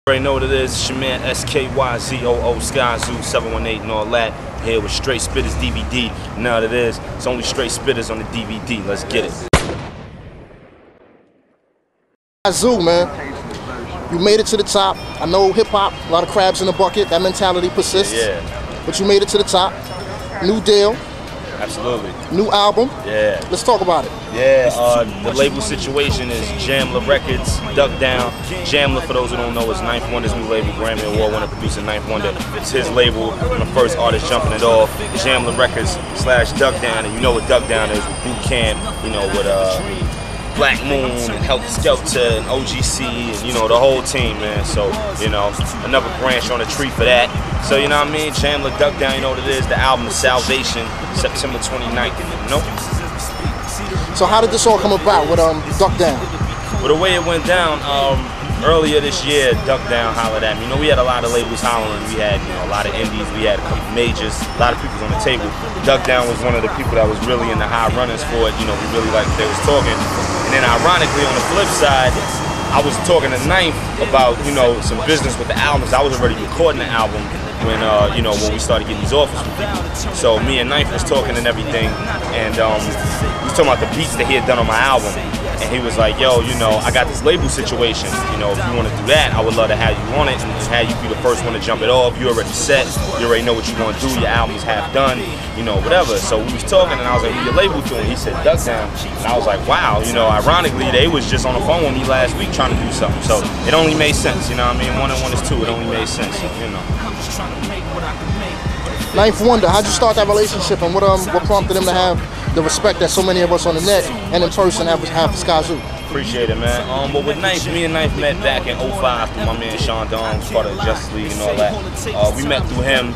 Already know what it is. It's your man SKYZOO, SKYZOO 718 and all that. Here with Straight Spitters DVD. Now it is. It's only Straight Spitters on the DVD. Let's get it. SKYZOO, man. You made it to the top. I know hip-hop, a lot of crabs in the bucket. That mentality persists. Yeah. But you made it to the top. New deal. Absolutely. New album. Yeah. Let's talk about it. Yeah, the label situation is Jamla Records, Duck Down. Jamla, for those who don't know, is Ninth Wonder's new label, Grammy Award winner producer Ninth Wonder. It's his label, I'm the first artist jumping it off. Jamla Records / Duck Down, and you know what Duck Down is with Boot Camp, you know, with Black Moon and Helter Skelter and OGC and, you know, the whole team, man. So, you know, another branch on the tree for that. So, you know what I mean? Jamla, Duck Down, you know what it is. The album is Salvation, September 29th, you know? So how did this all come about with Duck Down? Well, the way it went down, earlier this year, Duck Down hollered at me. You know, we had a lot of labels hollering. We had, you know, a lot of indies. We had a couple majors. A lot of people on the table. Duck Down was one of the people that was really in the high runners for it. You know, we really liked what they was talking. And then ironically, on the flip side, I was talking to Ninth about, you know, some business with the albums. I was already recording the album when, you know, when we started getting these offers from people. So me and Ninth was talking and everything, and we was talking about the beats that he had done on my album. And he was like, yo, you know, I got this label situation. You know, if you want to do that, I would love to have you on it and have you be the first one to jump it off. You already set. You already know what you want to do. Your album's half done. You know, whatever. So we was talking, and I was like, who your label doing? He said, Duck Down. And I was like, wow. You know, ironically, they was just on the phone with me last week trying to do something. So it only made sense. You know what I mean? 1 and 1 is 2. It only made sense. You know. Ninth Wonder, how'd you start that relationship, and what prompted him to have the respect that so many of us on the net and in person have for SKYZOO? Appreciate it, man. But with Ninth, me and Ninth met back in 05 through my man Sean Don, part of the Justice League and all that. We met through him,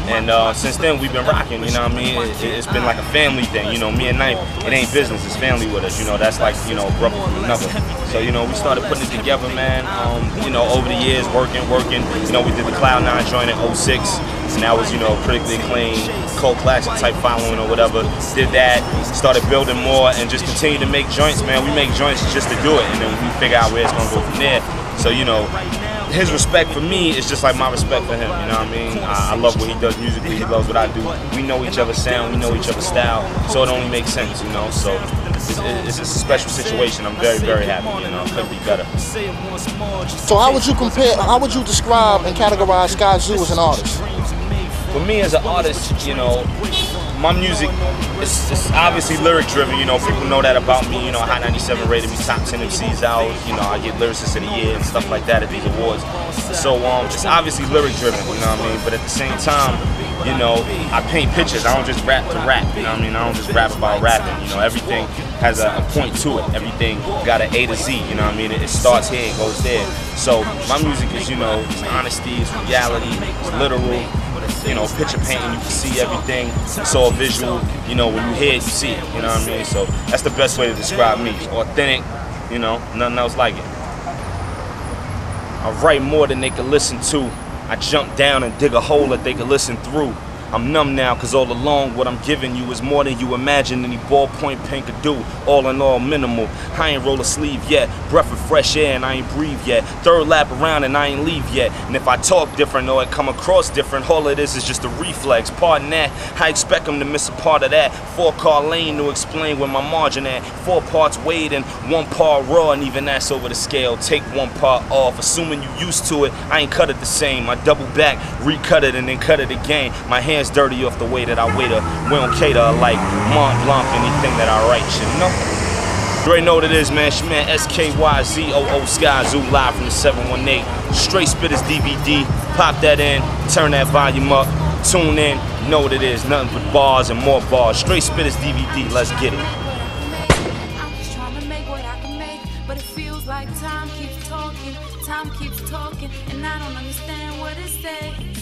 and since then we've been rocking, you know what I mean? It's been like a family thing, you know, me and Ninth, it ain't business, it's family with us, you know, that's like, you know, brother from another. So, you know, we started putting it together, man, you know, over the years, working, you know, we did the Cloud9 joint in 06, and that was, you know, critically acclaimed, cult classic type following or whatever. Did that, started building more, and just continued to make joints, man. We make joints just to do it, and then we figure out where it's gonna go from there. So, you know, his respect for me is just like my respect for him, you know what I mean? I love what he does musically, he loves what I do. We know each other's sound, we know each other's style, so it only makes sense, you know? So it's a special situation. I'm very, very happy, you know, it couldn't be better. So how would you describe and categorize SKYZOO as an artist? For me as an artist, you know, my music is obviously lyric driven, you know, people know that about me, you know, Hot 97 rated me top 10 MCs out, you know, I get lyricist of the year and stuff like that at these awards. So it's obviously lyric driven, you know what I mean, but at the same time, you know, I paint pictures, I don't just rap to rap, you know what I mean, I don't just rap about rapping, you know, everything has a point to it, everything got an A to Z, you know what I mean, it starts here, it goes there. So my music is, you know, it's honesty, it's reality, it's literal. You know, picture painting, you can see everything. It's all visual. You know, when you hear it, you see it. You know what I mean? So that's the best way to describe me. It's authentic, you know, nothing else like it. I write more than they can listen to. I jump down and dig a hole that they can listen through. I'm numb now, cause all along what I'm giving you is more than you imagine any ballpoint pen could do. All in all, minimal. I ain't roll a sleeve yet. Breath of fresh air and I ain't breathe yet. Third lap around and I ain't leave yet. And if I talk different or it come across different, all of this is just a reflex. Pardon that, I expect them to miss a part of that. 4-car lane to explain where my margin at. 4 parts weighed and 1 part raw, and even that's over the scale. Take 1 part off, assuming you used to it. I ain't cut it the same. I double back, recut it, and then cut it again. My hands dirty off the way that I wait. We don't cater like Mont Blanc, anything that I write, you know? You already know what it is, man. It's your man SKYZOO, SKYZOO, live from the 718. Straight Spitters DVD. Pop that in, turn that volume up, tune in. You know what it is, nothing but bars and more bars. Straight Spitters DVD, let's get it. I'm just trying to make what I can make, but it feels like time keeps talking, and I don't understand what it says.